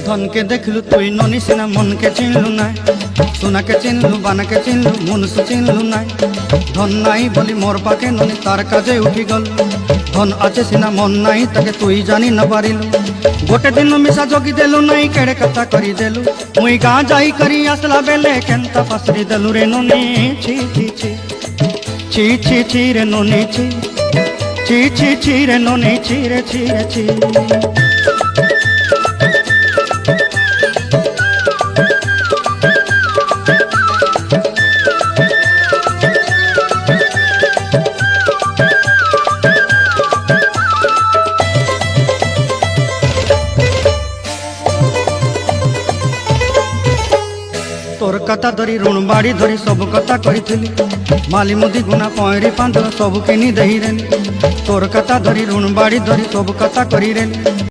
धन के देखलु तुई ननी सिना मन के चिन्हलु ना सोना के चिन्हलु बाना के चिन्हलु मनुष्य चिन्हलु ना धन नाई बोली मोर पाके ननी तार काजे उठी गल धन आचे सिना मन नाई ताके तुई जानी न पारिलु गोटे दिन मिसा जोगी देलु नाई केड़े कथा करी देलु मुई गाँ जाई करी आसला बेले केंता पासरी देलु रे ननी छी छी छी छी छी छी रे ननी छी छी छी छी रे ननी छी रे छी रे छी। तोर कथा धरी ऋण बाड़ी धरी सब कथा करी माली मुदी गुना पहरी पांद सब किनी दही रेली तोर कथा धरी ऋण बाड़ी धरी सब कथा करी रेली।